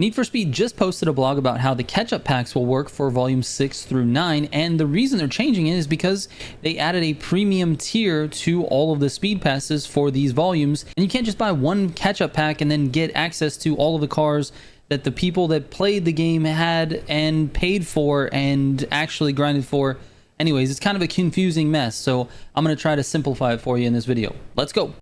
Need for Speed just posted a blog about how the catch-up packs will work for volume 6 through 9, and the reason they're changing it is because they added a premium tier to all of the speed passes for these volumes, and you can't just buy one catch-up pack and then get access to all of the cars that the people that played the game had and paid for and actually grinded for. Anyways, it's kind of a confusing mess, so I'm going to try to simplify it for you in this video. Let's go.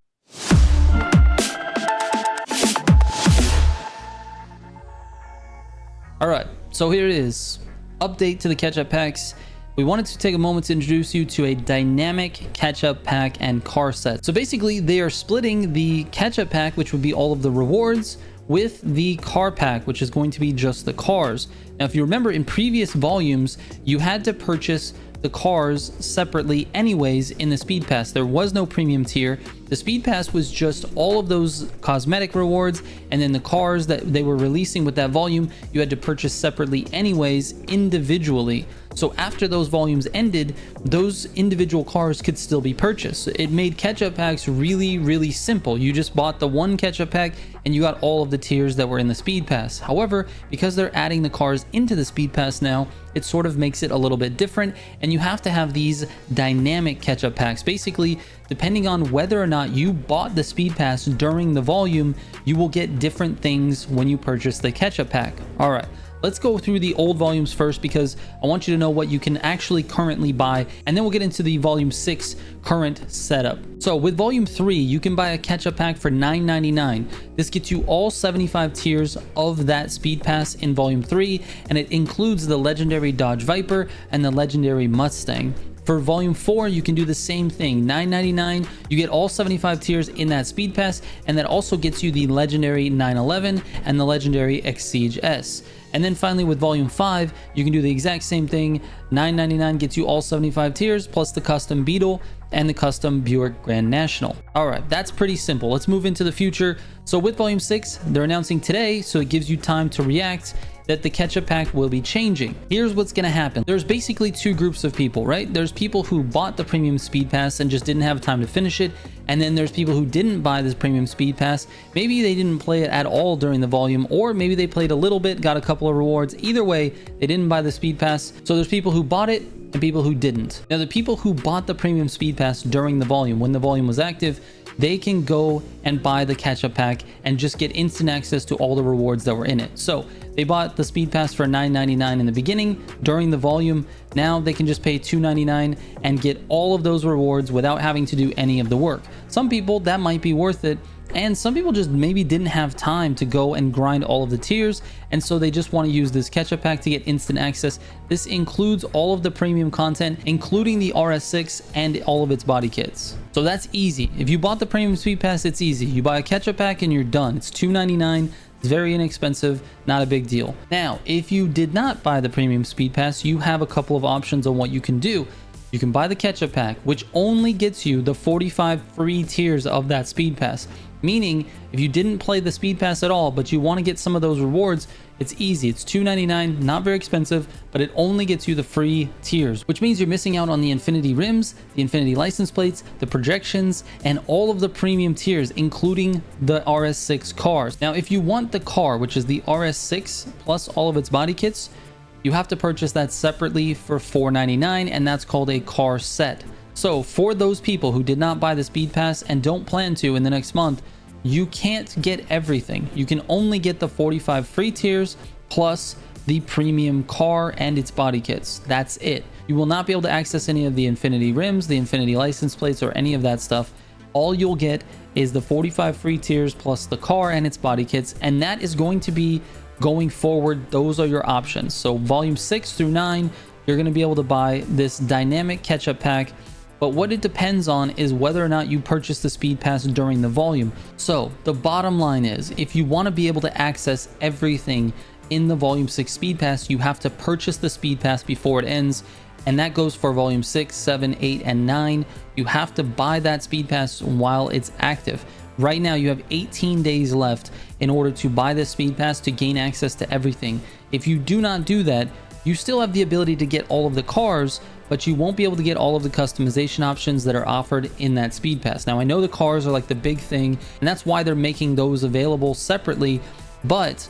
Alright, so here it is. Update to the catch-up packs. We wanted to take a moment to introduce you to a dynamic catch-up pack and car set. So basically, they are splitting the catch-up pack, which would be all of the rewards, with the car pack, which is going to be just the cars. Now, if you remember in previous volumes, you had to purchase the cars separately anyways in the speed pass. There was no premium tier. The speed pass was just all of those cosmetic rewards, and then the cars that they were releasing with that volume you had to purchase separately anyways, individually. So after those volumes ended, those individual cars could still be purchased. It made catch-up packs really simple. You just bought the one catch-up pack and you got all of the tiers that were in the speed pass. However, because they're adding the cars into the speed pass now, it sort of makes it a little bit different, and you have to have these dynamic catch-up packs. Basically, depending on whether or not you bought the speed pass during the volume, you will get different things when you purchase the catch-up pack. All right, let's go through the old volumes first, because I want you to know what you can actually currently buy, and then we'll get into the volume 6 current setup. So with volume 3, you can buy a catch-up pack for $9.99. This gets you all 75 tiers of that speed pass in volume 3, and it includes the legendary Dodge Viper and the legendary Mustang. For volume 4, you can do the same thing. $9.99, you get all 75 tiers in that speed pass, and that also gets you the legendary 911 and the legendary Exige S. And then finally with volume 5, you can do the exact same thing. $9.99 gets you all 75 tiers plus the custom Beetle and the custom Buick Grand National. All right, that's pretty simple. Let's move into the future. So with volume 6, they're announcing today, so it gives you time to react, that the catch-up pack will be changing. Here's what's going to happen. There's basically two groups of people, right? There's people who bought the premium speed pass and just didn't have time to finish it, and then there's people who didn't buy this premium speed pass. Maybe they didn't play it at all during the volume, or maybe they played a little bit, got a couple of rewards. Either way, they didn't buy the speed pass. So there's people who bought it and people who didn't. Now, the people who bought the premium speed pass during the volume, when the volume was active, they can go and buy the catch-up pack and just get instant access to all the rewards that were in it. So they bought the speed pass for $9.99 in the beginning during the volume. Now they can just pay $2.99 and get all of those rewards without having to do any of the work. Some people, that might be worth it, and some people just maybe didn't have time to go and grind all of the tiers, and so they just want to use this catch-up pack to get instant access. This includes all of the premium content, including the RS6 and all of its body kits. So that's easy. If you bought the premium speed pass, it's easy. You buy a catch-up pack and you're done. It's $2.99. It's very inexpensive, not a big deal. Now, if you did not buy the premium speed pass, you have a couple of options on what you can do. You can buy the catch-up pack, which only gets you the 45 free tiers of that speed pass. Meaning, if you didn't play the speed pass at all, but you want to get some of those rewards, it's easy. It's $2.99, not very expensive, but it only gets you the free tiers, which means you're missing out on the Infinity rims, the Infinity license plates, the projections, and all of the premium tiers, including the RS6 cars. Now, if you want the car, which is the RS6 plus all of its body kits, you have to purchase that separately for $4.99, and that's called a car set. So for those people who did not buy the speed pass and don't plan to in the next month, you can't get everything. You can only get the 45 free tiers plus the premium car and its body kits. That's it. You will not be able to access any of the Infinity rims, the Infinity license plates, or any of that stuff. All you'll get is the 45 free tiers plus the car and its body kits, and that is going to be going forward. Those are your options. So volume 6 through 9, you're going to be able to buy this dynamic catch-up pack. But what it depends on is whether or not you purchase the speed pass during the volume. So the bottom line is, if you want to be able to access everything in the volume 6 speed pass, you have to purchase the speed pass before it ends. And that goes for volume 6, 7, 8, and 9. You have to buy that speed pass while it's active. Right now, you have 18 days left in order to buy this speed pass to gain access to everything. If you do not do that, you still have the ability to get all of the cars, but you won't be able to get all of the customization options that are offered in that speed pass. Now, I know the cars are like the big thing, and that's why they're making those available separately, but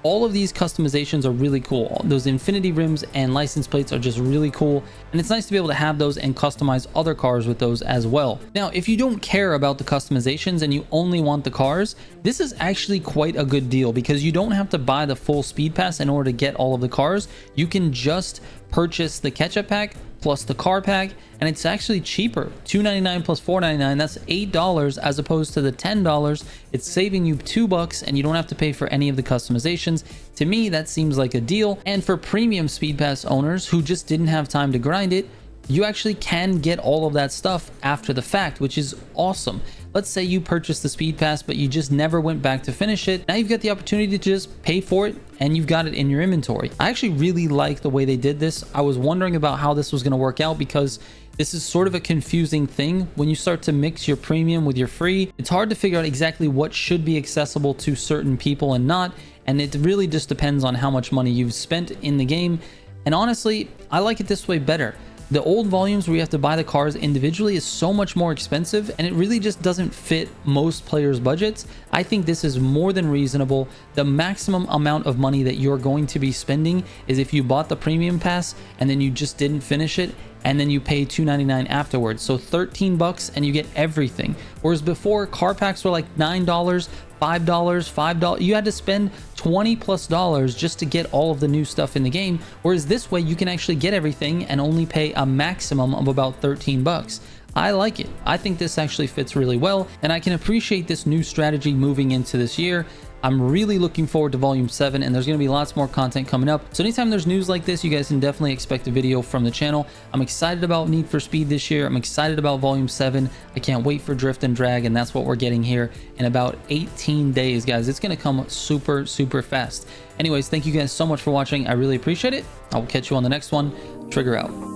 All of these customizations are really cool. Those infinity rims and license plates are just really cool, and it's nice to be able to have those and customize other cars with those as well. Now, if you don't care about the customizations and you only want the cars, this is actually quite a good deal because you don't have to buy the full speed pass in order to get all of the cars. You can just purchase the catch-up pack plus the car pack, and it's actually cheaper. $2.99 plus $4.99, that's $8 as opposed to the $10. It's saving you $2 and you don't have to pay for any of the customizations. To me, that seems like a deal. And for premium speed pass owners who just didn't have time to grind it, you actually can get all of that stuff after the fact, which is awesome. Let's say you purchased the speed pass, but you just never went back to finish it. Now you've got the opportunity to just pay for it and you've got it in your inventory. I actually really like the way they did this. I was wondering about how this was going to work out because this is sort of a confusing thing. When you start to mix your premium with your free, it's hard to figure out exactly what should be accessible to certain people and not. And it really just depends on how much money you've spent in the game. And honestly, I like it this way better. The old volumes where you have to buy the cars individually is so much more expensive and it really just doesn't fit most players' budgets. I think this is more than reasonable. The maximum amount of money that you're going to be spending is if you bought the premium pass and then you just didn't finish it and then you pay $2.99 afterwards. So $13 and you get everything. Whereas before, car packs were like $9, $5. You had to spend $20+ just to get all of the new stuff in the game. Whereas this way you can actually get everything and only pay a maximum of about $13. I like it. I think this actually fits really well, and I can appreciate this new strategy moving into this year. I'm really looking forward to Volume 7, and there's going to be lots more content coming up. So anytime there's news like this, you guys can definitely expect a video from the channel. I'm excited about Need for Speed this year. I'm excited about Volume 7. I can't wait for Drift and Drag, and that's what we're getting here in about 18 days, guys. It's going to come super, super fast. Anyways, thank you guys so much for watching. I really appreciate it. I will catch you on the next one. Trigger out.